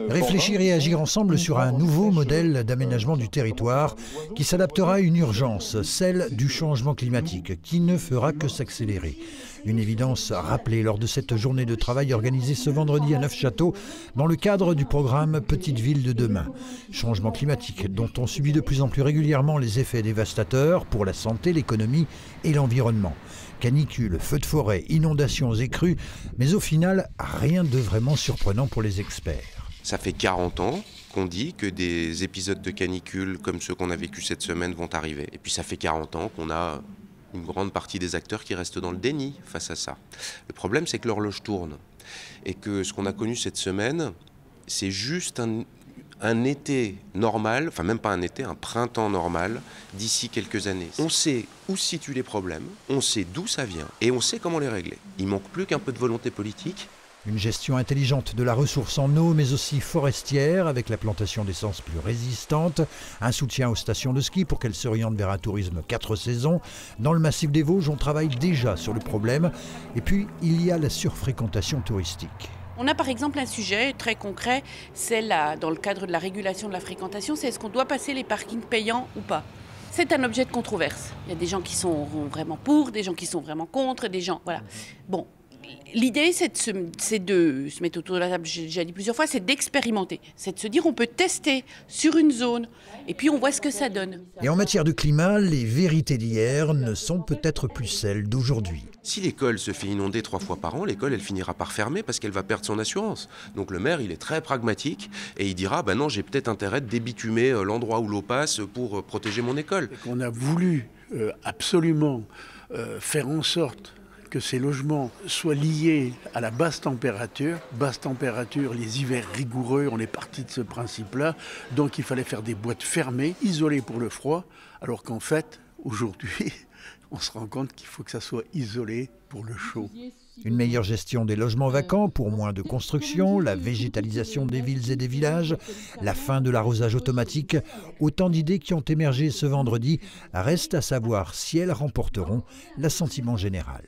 Réfléchir et agir ensemble sur un nouveau modèle d'aménagement du territoire qui s'adaptera à une urgence, celle du changement climatique, qui ne fera que s'accélérer. Une évidence rappelée lors de cette journée de travail organisée ce vendredi à Neufchâteau dans le cadre du programme Petite Ville de demain. Changement climatique dont on subit de plus en plus régulièrement les effets dévastateurs pour la santé, l'économie et l'environnement. Canicules, feux de forêt, inondations et crues, mais au final, rien de vraiment surprenant pour les experts. Ça fait 40 ans qu'on dit que des épisodes de canicule comme ceux qu'on a vécu cette semaine vont arriver. Et puis ça fait 40 ans qu'on a une grande partie des acteurs qui restent dans le déni face à ça. Le problème, c'est que l'horloge tourne. Et que ce qu'on a connu cette semaine, c'est juste un été normal, enfin même pas un été, un printemps normal d'ici quelques années. On sait où se situent les problèmes, on sait d'où ça vient et on sait comment les régler. Il manque plus qu'un peu de volonté politique. Une gestion intelligente de la ressource en eau, mais aussi forestière, avec la plantation d'essences plus résistantes, un soutien aux stations de ski pour qu'elles s'orientent vers un tourisme 4 saisons. Dans le massif des Vosges, on travaille déjà sur le problème. Et puis, il y a la surfréquentation touristique. On a par exemple un sujet très concret, c'est dans le cadre de la régulation de la fréquentation, c'est est-ce qu'on doit passer les parkings payants ou pas ? C'est un objet de controverse. Il y a des gens qui sont vraiment pour, des gens qui sont vraiment contre, des gens... Voilà. Bon. L'idée, c'est de se mettre autour de la table, j'ai déjà dit plusieurs fois, c'est d'expérimenter. C'est de se dire on peut tester sur une zone et puis on voit ce que ça donne. Et en matière de climat, les vérités d'hier ne sont peut-être plus celles d'aujourd'hui. Si l'école se fait inonder 3 fois par an, l'école, elle finira par fermer parce qu'elle va perdre son assurance. Donc le maire, il est très pragmatique et il dira, non, j'ai peut-être intérêt de débitumer l'endroit où l'eau passe pour protéger mon école. On a voulu absolument faire en sorte que ces logements soient liés à la basse température. Basse température, les hivers rigoureux, on est parti de ce principe-là. Donc il fallait faire des boîtes fermées, isolées pour le froid, alors qu'en fait, aujourd'hui, on se rend compte qu'il faut que ça soit isolé pour le chaud. Une meilleure gestion des logements vacants pour moins de construction, la végétalisation des villes et des villages, la fin de l'arrosage automatique, autant d'idées qui ont émergé ce vendredi. Reste à savoir si elles remporteront l'assentiment général.